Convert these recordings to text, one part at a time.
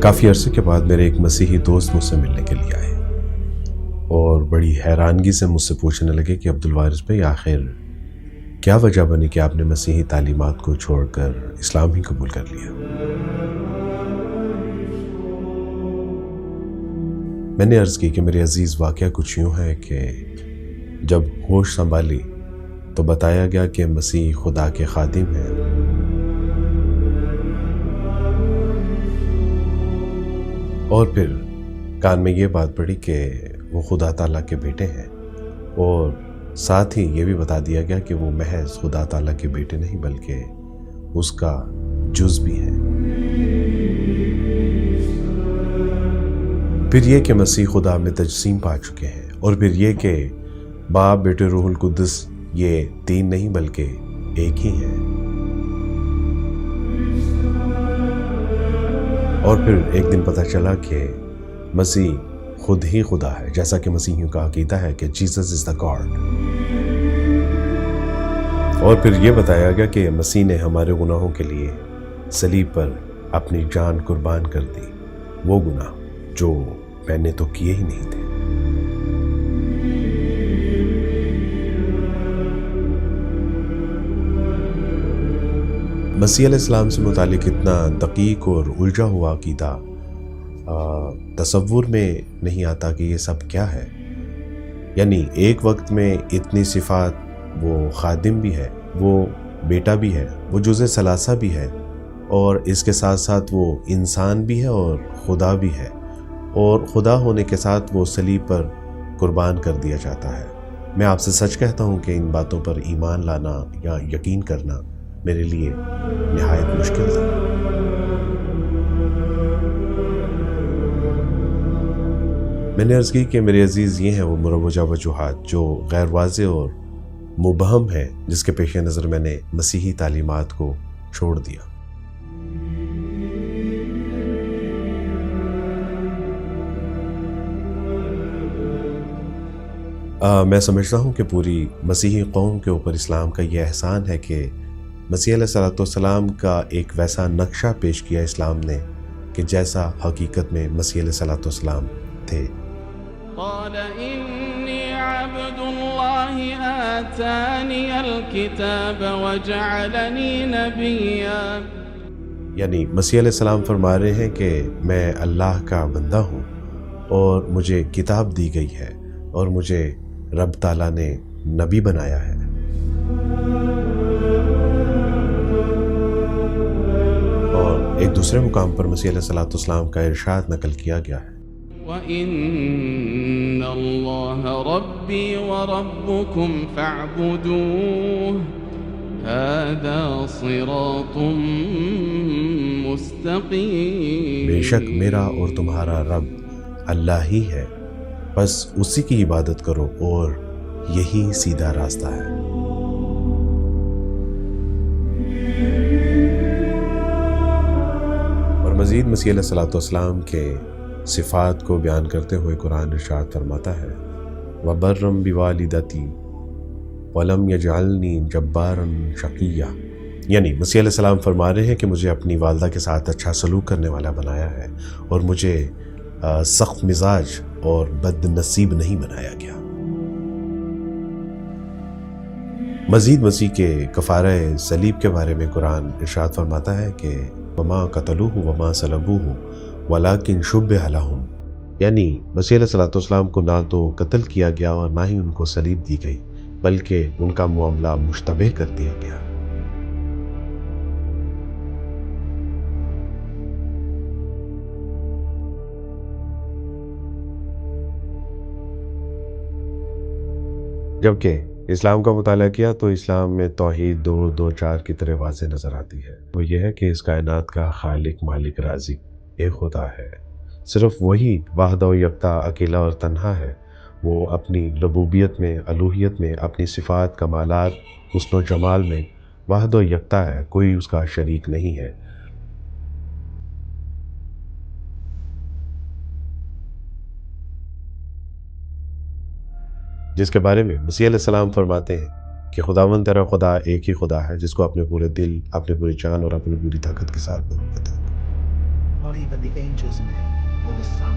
کافی عرصے کے بعد میرے ایک مسیحی دوست مجھ سے ملنے کے لیے آئے اور بڑی حیرانگی سے مجھ سے پوچھنے لگے کہ عبدالوارث بھائی آخر کیا وجہ بنی کہ آپ نے مسیحی تعلیمات کو چھوڑ کر اسلام ہی قبول کر لیا؟ میں نے عرض کی کہ میرے عزیز واقعہ کچھ یوں ہے کہ جب ہوش سنبھالی تو بتایا گیا کہ مسیح خدا کے خادم ہیں اور پھر کان میں یہ بات پڑی کہ وہ خدا تعالیٰ کے بیٹے ہیں، اور ساتھ ہی یہ بھی بتا دیا گیا کہ وہ محض خدا تعالیٰ کے بیٹے نہیں بلکہ اس کا جز بھی ہیں۔ پھر یہ کہ مسیح خدا میں تجسیم پا چکے ہیں، اور پھر یہ کہ باپ بیٹے روح القدس یہ تین نہیں بلکہ ایک ہی ہیں۔ اور پھر ایک دن پتہ چلا کہ مسیح خود ہی خدا ہے، جیسا کہ مسیحیوں کا عقیدہ ہے کہ جیسس از دا گاڈ۔ اور پھر یہ بتایا گیا کہ مسیح نے ہمارے گناہوں کے لیے صلیب پر اپنی جان قربان کر دی، وہ گناہ جو میں نے تو کیے ہی نہیں تھے۔ مسیح علیہ السلام سے متعلق اتنا دقیق اور الجھا ہوا عقیدہ تصور میں نہیں آتا کہ یہ سب کیا ہے۔ یعنی ایک وقت میں اتنی صفات، وہ خادم بھی ہے، وہ بیٹا بھی ہے، وہ جزء ثلاثہ بھی ہے، اور اس کے ساتھ ساتھ وہ انسان بھی ہے اور خدا بھی ہے، اور خدا ہونے کے ساتھ وہ صلیب پر قربان کر دیا جاتا ہے۔ میں آپ سے سچ کہتا ہوں کہ ان باتوں پر ایمان لانا یا یقین کرنا میرے لیے نہایت مشکل تھا۔ میں نے عرض کی کہ میرے عزیز یہ ہیں وہ مروجہ وجوہات جو غیر واضح اور مبہم ہیں، جس کے پیش نظر میں نے مسیحی تعلیمات کو چھوڑ دیا۔ میں سمجھتا ہوں کہ پوری مسیحی قوم کے اوپر اسلام کا یہ احسان ہے کہ مسیح علیہ السلام کا ایک ویسا نقشہ پیش کیا اسلام نے کہ جیسا حقیقت میں مسیح علیہ السلام تھے۔ قال انی عبد اللہ آتانی الکتاب وجعلنی نبیا، یعنی مسیح علیہ السلام فرما رہے ہیں کہ میں اللہ کا بندہ ہوں اور مجھے کتاب دی گئی ہے اور مجھے رب تعالیٰ نے نبی بنایا ہے۔ اور ایک دوسرے مقام پر مسیح علیہ السلام کا ارشاد نقل کیا گیا ہے، وَإِنَّ اللَّهَ رَبِّي وَرَبُّكُمْ فَاعْبُدُوهُ هَذَا صِرَاطٌ مُسْتَقِيمٌ۔ بے شک میرا اور تمہارا رب اللہ ہی ہے، بس اسی کی عبادت کرو اور یہی سیدھا راستہ ہے۔ اور مزید مسیح علیہ السلام کے صفات کو بیان کرتے ہوئے قرآن ارشاد فرماتا ہے، وَبَرًّا بِوَالِدَتِي وَلَمْ يَجْعَلْنِي جَبَّارًا شَقِيًّا، یعنی مسیح علیہ السلام فرما رہے ہیں کہ مجھے اپنی والدہ کے ساتھ اچھا سلوک کرنے والا بنایا ہے اور مجھے سخت مزاج اور بد نصیب نہیں بنایا گیا۔ مزید مسیح کے کفارہ صلیب کے بارے میں قرآن ارشاد فرماتا ہے کہ وَمَا قَتَلُوهُ وَمَا صَلَبُوهُ وَلَكِنْ شُبِّهَ لَهُمْ، یعنی مسیح علیہ السلام کو نہ تو قتل کیا گیا اور نہ ہی ان کو صلیب دی گئی، بلکہ ان کا معاملہ مشتبہ کر دیا گیا۔ جبکہ اسلام کا مطالعہ کیا تو اسلام میں توحید دو چار کی طرح واضح نظر آتی ہے۔ وہ یہ ہے کہ اس کائنات کا خالق مالک رازق ایک خدا ہے، صرف وہی واحد و یکتا اکیلا اور تنہا ہے۔ وہ اپنی ربوبیت میں، الوہیت میں، اپنی صفات، کمالات، حسن و جمال میں واحد و یکتا ہے، کوئی اس کا شریک نہیں ہے۔ جس کے بارے میں مسیح علیہ السلام فرماتے ہیں کہ خداوند تیرا خدا ایک ہی خدا ہے جس کو اپنے پورے دل، اپنے پوری جان اور اپنی پوری طاقت کے ساتھ محبت ہے۔ not even the angels or the Son,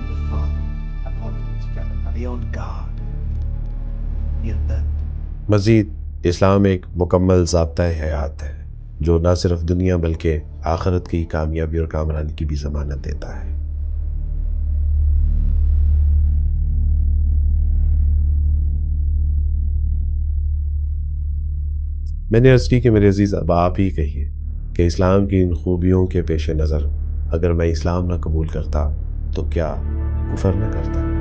the Father, and all together, and beyond God, beyond that. مزید اسلام ایک مکمل ضابطۂ حیات ہے جو نہ صرف دنیا بلکہ آخرت کی کامیابی اور کامرانی کی بھی ضمانت دیتا ہے۔ میں نے عرض کی کہ میرے عزیز اب آپ ہی کہیے کہ اسلام کی ان خوبیوں کے پیش نظر اگر میں اسلام نہ قبول کرتا تو کیا کفر نہ کرتا؟